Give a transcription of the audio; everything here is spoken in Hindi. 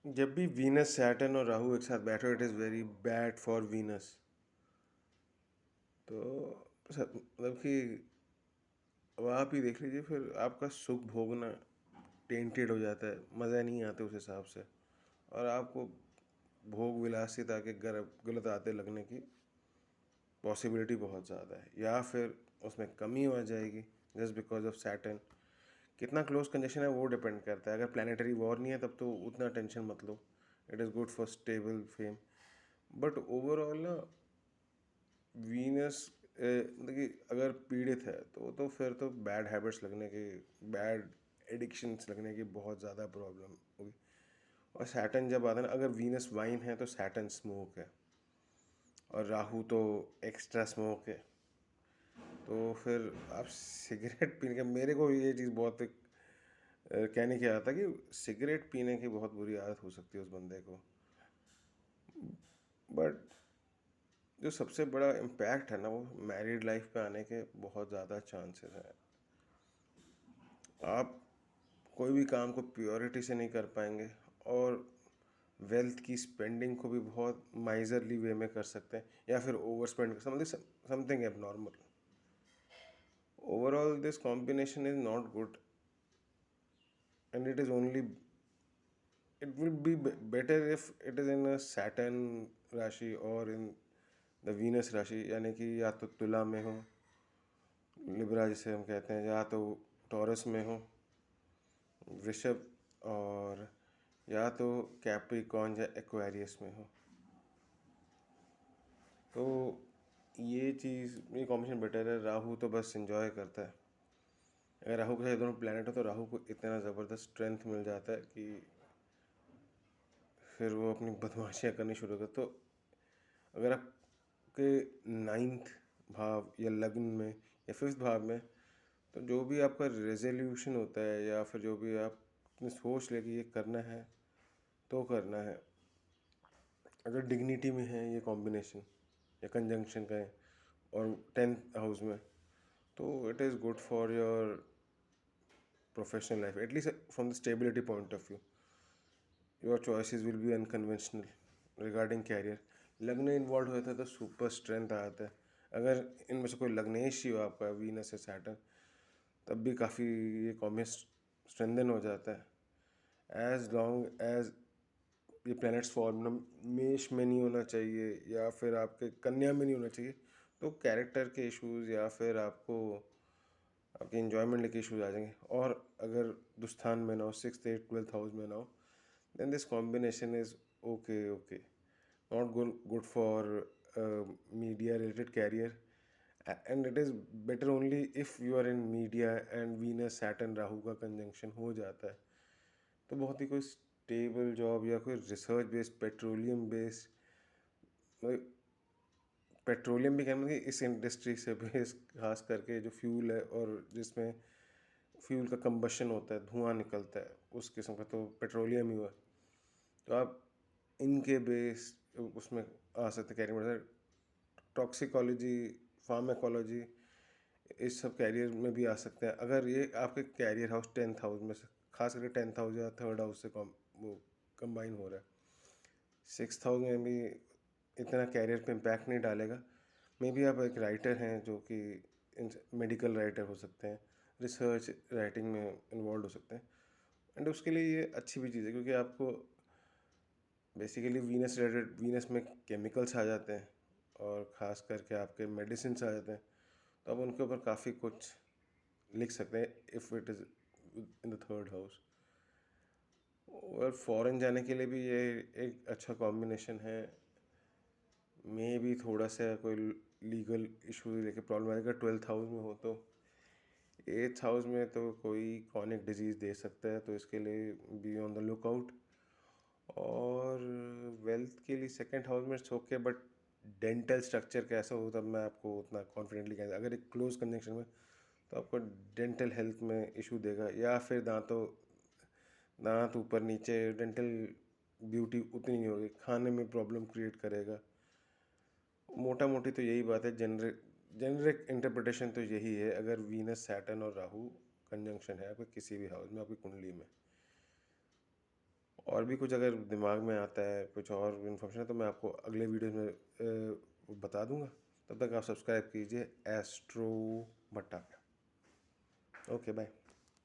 जब भी वीनस सैटर्न और राहु एक साथ बैठो it is very bad for Venus. तो मतलब कि अब आप ही देख लीजिए, फिर आपका सुख भोगना टेंटेड हो जाता है, मज़ा नहीं आता उस हिसाब से, और आपको भोग विलासिता के गलत आते लगने की पॉसिबिलिटी बहुत ज़्यादा है, या फिर उसमें कमी हो जाएगी जस्ट बिकॉज ऑफ सैटर्न। कितना क्लोज कंजेशन है वो डिपेंड करता है। अगर प्लानिटरी वॉर नहीं है तब तो उतना टेंशन मत लो, it is good for stable fame. But overall ना, वीनस मतलब कि अगर पीड़ित है तो फिर तो बैड हैबिट्स लगने की, बैड एडिक्शंस लगने की बहुत ज़्यादा प्रॉब्लम होगी। और सैटर्न जब आता है ना, अगर वीनस वाइन है तो सैटर्न स्मोक है, और राहु तो एक्स्ट्रा स्मोक है। तो फिर आप सिगरेट पीने का, मेरे को ये चीज़ बहुत कहने क्या आता कि सिगरेट पीने की बहुत बुरी आदत हो सकती है उस बंदे को। बट जो सबसे बड़ा इम्पैक्ट है ना, वो मैरिड लाइफ पे आने के बहुत ज़्यादा चांसेस हैं। आप कोई भी काम को प्योरिटी से नहीं कर पाएंगे, और वेल्थ की स्पेंडिंग को भी बहुत माइजरली वे में कर सकते हैं, या फिर ओवर स्पेंड कर समथिंग एब normal. Overall this combination is not good, and it is only, it will be better if it is in a Saturn राशि और इन द वीनस राशि, यानी कि या तो तुला में हो, लिब्रा जिसे हम कहते हैं, या तो टॉरस में हो, वृषभ, और या तो कैप्रिकॉर्न या एक्वेरियस में हो। तो ये चीज़, ये कॉम्बिनेशन बेटर है। राहु तो बस इंजॉय करता है। अगर राहु के साथ दोनों प्लैनेट हो तो राहु को इतना ज़बरदस्त स्ट्रेंथ मिल जाता है कि फिर वो अपनी बदमाशियाँ करनी शुरू कर। तो अगर आपके नाइन्थ भाव या लग्न में या फिफ्थ भाव में, तो जो भी आपका रेजोल्यूशन होता है, या फिर जो भी आपने सोच लिया कि ये करना है तो करना है, अगर डिग्निटी में है ये कॉम्बिनेशन या कंजंक्शन का है, और टेंथ हाउस में, तो it is good for your professional life, at least from the stability point of view. Your choices will be unconventional regarding career. लग्न इन्वॉल्व होता है तो सुपर स्ट्रेंथ आता है। अगर इनमें से कोई लग्नेश ही हो आपका, वीनस या सैटर्न, तब भी काफ़ी ये कॉम्बिनेशन स्ट्रेंथन हो जाता है। एज लॉन्ग एज ये प्लैनेट्स फॉर्म मेष में नहीं होना चाहिए, या फिर आपके कन्या में नहीं होना चाहिए, तो कैरेक्टर के इश्यूज या फिर आपको आपके इन्जॉयमेंट के इश्यूज आ जाएंगे। और अगर दुस्थान में ना हो, सिक्स एट ट्वेल्थ हाउस में ना हो, then this combination is okay, not good for media related career. And it is better only if you are in media and Venus Saturn Rahu का कंजंक्शन हो जाता है, तो बहुत ही कोई स्टेबल जॉब या कोई research based petroleum based, petroleum भी कहना कि इस इंडस्ट्री से बेस, खास करके जो फ्यूल है और जिसमें फ्यूल का कंबशन होता है, धुआं निकलता है, उस किस्म का तो पेट्रोलियम ही हुआ। तो आप इनके बेस उसमें आ सकते, कैरियर में टॉक्सिकोलॉजी, फार्मेकोलॉजी, इस सब कैरियर में भी आ सकते हैं। अगर ये आपके कैरियर हाउस टेंथ हाउस में से, खास करके टेंथ हाउस या थर्ड हाउस से वो कंबाइन हो रहा है। सिक्स हाउस में भी इतना कैरियर पे इम्पैक्ट नहीं डालेगा। मे बी आप एक राइटर हैं जो कि मेडिकल राइटर हो सकते हैं, रिसर्च राइटिंग में इन्वॉल्व हो सकते हैं, एंड उसके लिए ये अच्छी भी चीज़ है, क्योंकि आपको बेसिकली वीनस रिलेटेड, वीनस में केमिकल्स आ जाते हैं, और ख़ास करके आपके मेडिसिन आ जाते हैं, तो आप उनके ऊपर काफ़ी कुछ लिख सकते हैं if it is in the third house. और फॉरेन जाने के लिए भी ये एक अच्छा कॉम्बिनेशन है। मे भी थोड़ा सा कोई लीगल इशू लेके प्रॉब्लम आएगा ट्वेल्थ हाउस में हो तो। एट्थ हाउस में तो कोई कॉनिक डिजीज़ दे सकता है, तो इसके लिए बी ऑन द लुकआउट। और वेल्थ के लिए सेकंड हाउस में ओके, बट डेंटल स्ट्रक्चर कैसा हो तब मैं आपको उतना कॉन्फिडेंटली कहता, अगर एक क्लोज कनेक्शन में, तो आपको डेंटल हेल्थ में इशू देगा, या फिर दांत ऊपर नीचे, डेंटल ब्यूटी उतनी नहीं होगी, खाने में प्रॉब्लम क्रिएट करेगा। मोटा मोटी तो यही बात है, जेनरिक इंटरप्रिटेशन तो यही है। अगर वीनस सैटर्न और राहु कंजंक्शन है आपके किसी भी हाउस में, आपकी कुंडली में, और भी कुछ अगर दिमाग में आता है, कुछ और इन्फॉर्मेशन है, तो मैं आपको अगले वीडियो में बता दूंगा। तब तक आप सब्सक्राइब कीजिए एस्ट्रो भट्टा पे। Okay bye.